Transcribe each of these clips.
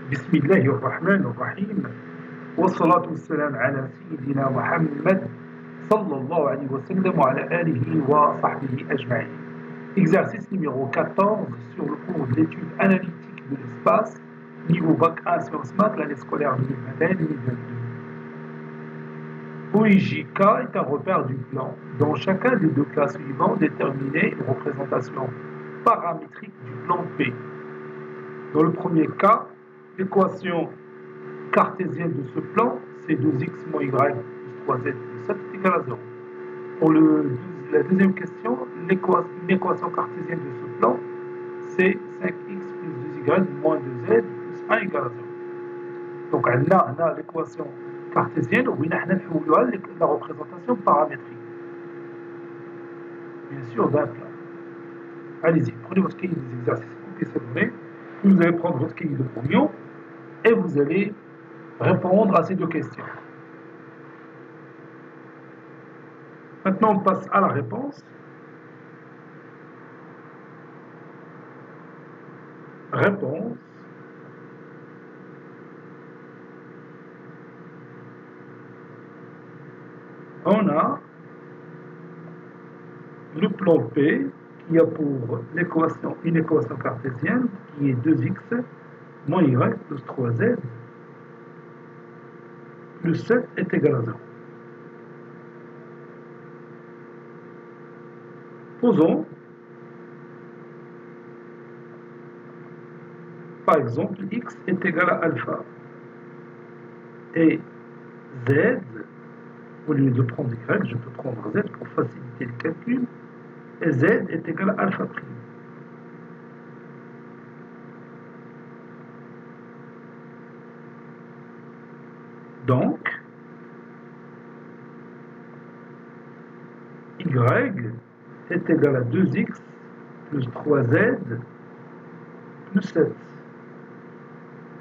بسم الله الرحمن الرحيم والصلاة والسلام على سيدنا محمد صلى الله عليه وسلم وعلى آله وصحبه أجمعين. Exercice numéro 14 sur le cours de l'étude analytique de l'espace, niveau bac A sciences maths, l'année scolaire 2021-2022. OIJK est un repère du plan. Dans chacun des deux cas suivants, déterminer une représentation paramétrique du plan P. Dans le premier cas, l'équation cartésienne de ce plan, c'est 2x moins y plus 3z plus 7 est égal à 0. Pour la deuxième question, une équation cartésienne de ce plan, c'est 5x plus 2y moins 2z plus 1 égale à 0. Donc, on a l'équation cartésienne, où on a la représentation paramétrique. Bien sûr, d'un plan. Allez-y, prenez votre cahier des exercices, copiez cette donnée. Vous allez prendre votre cahier de brouillon et vous allez répondre à ces deux questions. Maintenant, on passe à la réponse. Réponse. On a le plan P qui a pour une équation cartésienne qui est 2x moins y plus 3z plus 7 est égal à 0. Posons, par exemple, x est égal à alpha et z, au lieu de prendre y, je peux prendre z pour faciliter le calcul, et z est égal à alpha prime. Donc, y est égal à 2x plus 3z plus 7.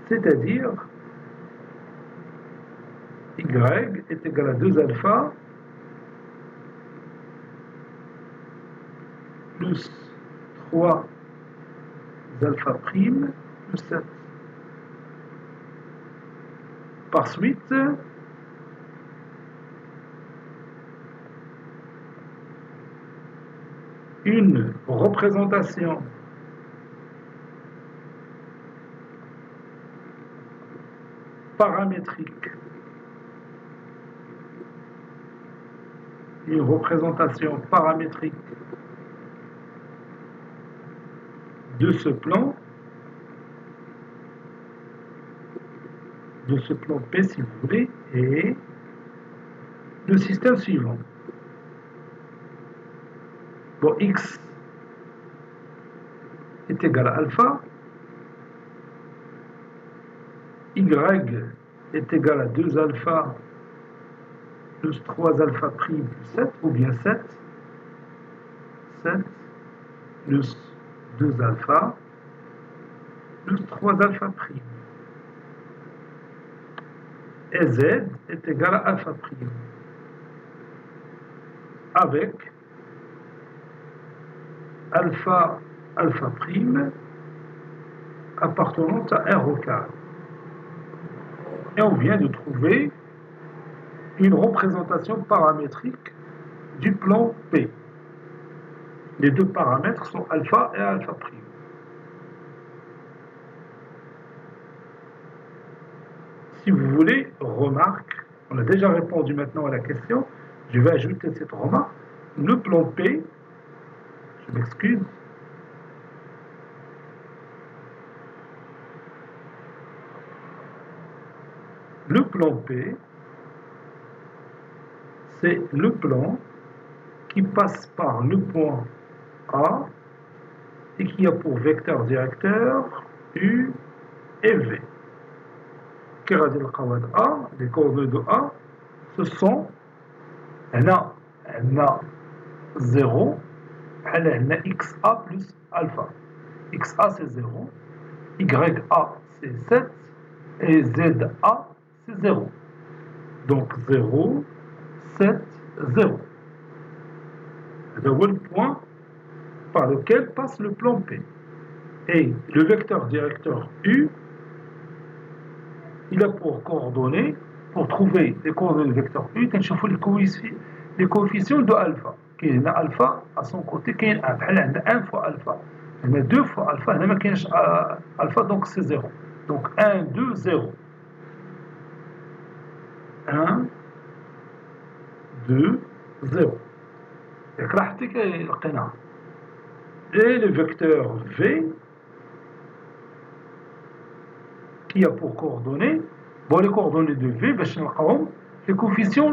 C'est-à-dire, y est égal à 2 alpha plus 3 alpha prime plus 7. Par suite, une représentation paramétrique, de ce plan P si vous voulez, est le système suivant. Bon, x est égal à alpha, y est égal à 2 alpha plus 3 alpha prime plus 7, ou bien 7 plus 2 alpha plus 3 alpha prime. Et z est égal à alpha prime avec alpha prime appartenant à R au carré. Et on vient de trouver une représentation paramétrique du plan P. Les deux paramètres sont alpha et alpha prime. Si vous voulez, remarque, on a déjà répondu maintenant à la question, je vais ajouter cette remarque. Le plan P, je m'excuse, le plan P, c'est le plan qui passe par le point A et qui a pour vecteur directeur U et V. Les coordonnées de A, ce sont هنا 0, هنا XA plus alpha. XA c'est 0, YA c'est 7 et ZA c'est 0. Donc 0, 7, 0. C'est le point par lequel passe le plan P. Et le vecteur directeur U il a pour coordonnées, pour trouver les coordonnées du vecteur U, les coefficients de alpha. Qui est alpha à son côté, qui est 1 fois alpha. Il y a 2 fois alpha, il y a alpha, donc c'est 0. Donc 1, 2, 0. 1, 2, 0. Et le vecteur V qui a pour coordonnées, bon, les coordonnées de V, les coefficients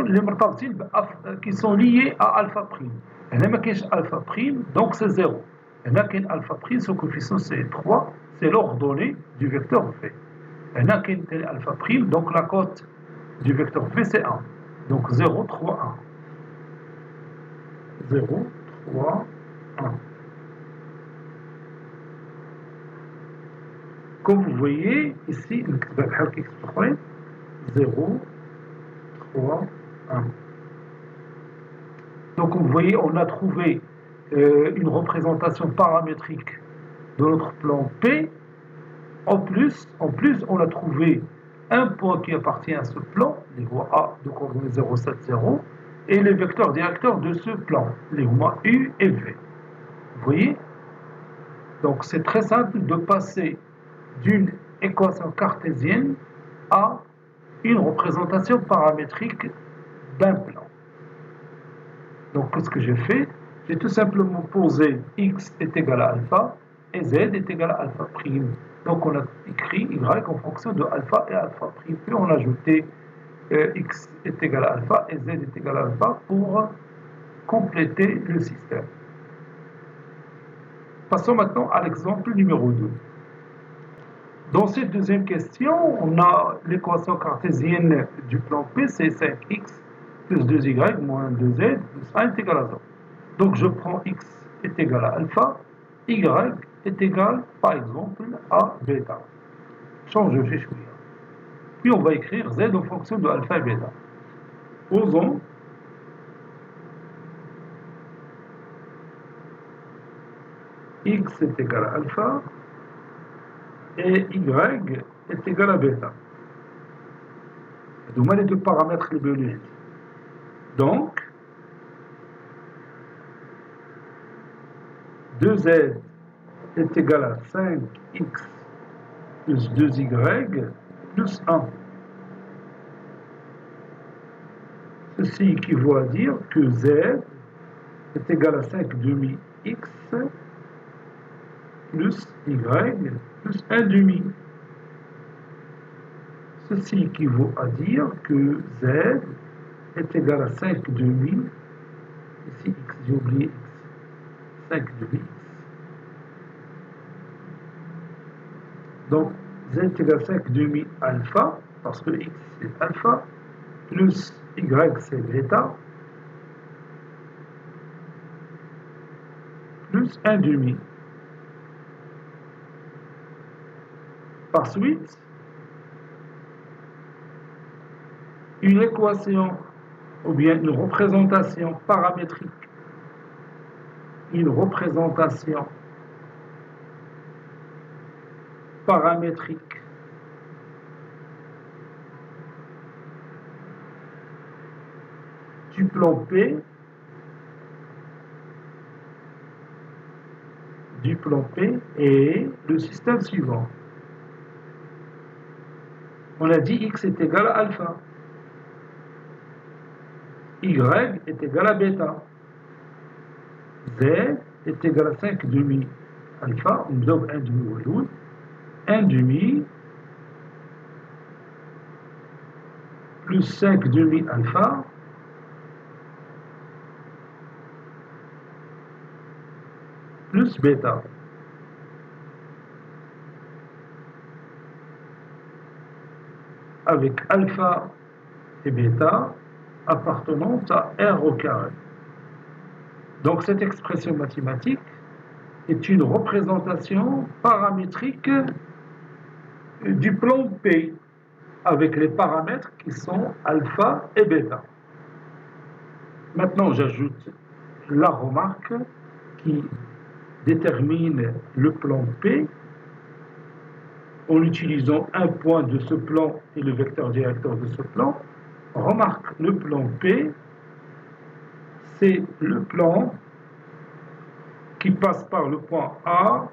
qui sont liés à alpha prime. Il n'y a pas alpha prime, donc c'est 0. Il n'y a qu'un alpha prime, son coefficient c'est 3, c'est l'ordonnée du vecteur V. Il n'y a qu'un alpha prime, donc la cote du vecteur V c'est 1. Donc 0, 3, 1. 0, 3, 1. Comme vous voyez ici, 0, 3, 1. Donc vous voyez, on a trouvé une représentation paramétrique de notre plan P. En plus, on a trouvé un point qui appartient à ce plan, les voies A de coordonnées 0, 7, 0, et les vecteurs directeurs de ce plan, les voies U et V. Vous voyez? Donc c'est très simple de passer d'une équation cartésienne à une représentation paramétrique d'un plan. Donc, qu'est-ce que j'ai fait? J'ai tout simplement posé x est égal à alpha et z est égal à alpha prime. Donc, on a écrit y en fonction de alpha et alpha prime. Puis, on a ajouté x est égal à alpha et z est égal à alpha pour compléter le système. Passons maintenant à l'exemple numéro 2. Dans cette deuxième question, on a l'équation cartésienne du plan P, c'est 5x plus 2y moins 2z plus 1 est égal à 0. Donc je prends x est égal à alpha, y est égal, par exemple, à bêta. Change de fiche. Puis on va écrire z en fonction de alpha et bêta. Posons x est égal à alpha et y est égal à bêta. Donc, les deux paramètres les données. Donc, 2z est égal à 5x plus 2y plus 1. Ceci équivaut à dire que z est égal à 5 demi x plus y plus 1 demi. Ceci équivaut à dire que z est égal à 5 demi, ici x, j'ai oublié x, 5 demi x. Donc z est égal à 5 demi alpha, parce que x c'est alpha, plus y c'est bêta, plus 1 demi. Par suite, une équation ou bien une représentation paramétrique, du plan P est le système suivant. On a dit x est égal à alpha, y est égal à bêta, z est égal à 5 demi alpha, on donne 1 demi waloud, 1 demi plus 5 demi alpha plus bêta. Avec alpha et bêta appartenant à R au carré. Donc cette expression mathématique est une représentation paramétrique du plan P avec les paramètres qui sont alpha et bêta. Maintenant, j'ajoute la remarque qui détermine le plan P en utilisant un point de ce plan et le vecteur directeur de ce plan. Remarque, le plan P, c'est le plan qui passe par le point A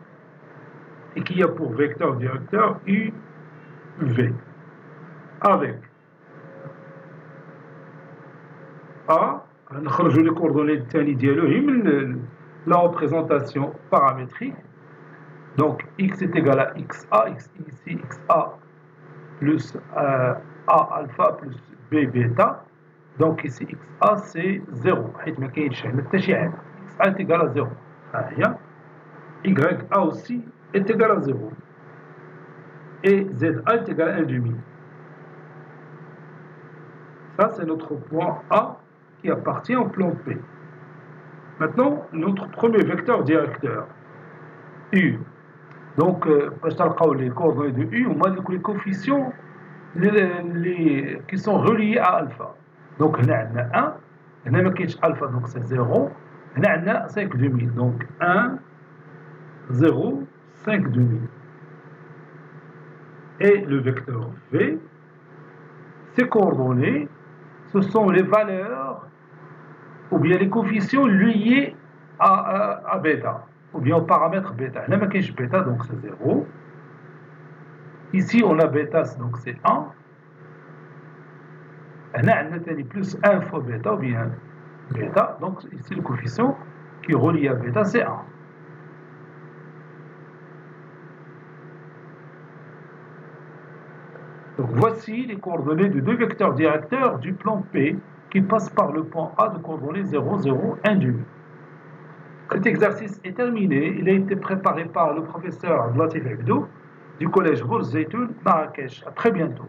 et qui a pour vecteur directeur UV. Avec A, نخرج les coordonnées الثاني ديالو هي من la représentation paramétrique. Donc x est égal à xa, ici xa plus a alpha plus b bêta. Donc ici xa c'est 0 حيث ما كاينش هنا حتى شي حاجه. xa est égal à 0. ها هي ya aussi est égal à 0 et za est égal à 1 demi. Ça c'est notre point A qui appartient au plan P. Maintenant notre premier vecteur directeur U. Donc باش تلقاو les coordonnées de U هما les coefficients qui sont reliés à alpha. Donc هنا عندنا 1 هنا ما كاينش alpha donc c'est 0 هنا عندنا 5 demi donc 1 0 5 demi. Et le vecteur V, ces coordonnées, ce sont les valeurs ou bien les coefficients liés à bêta ou bien au paramètre bêta. Là, il y a bêta, donc c'est 0. Ici, on a bêta, donc c'est 1. Là, on a plus 1 fois bêta ou bien bêta. Donc ici, le coefficient qui est relié à bêta, c'est 1. Donc voici les coordonnées de deux vecteurs directeurs du plan P qui passent par le point A de coordonnées 0, 0, 1 demi. Cet exercice est terminé. Il a été préparé par le professeur Abdelatif Abdou du collège Bourz Zeytoun, Marrakech. À très bientôt.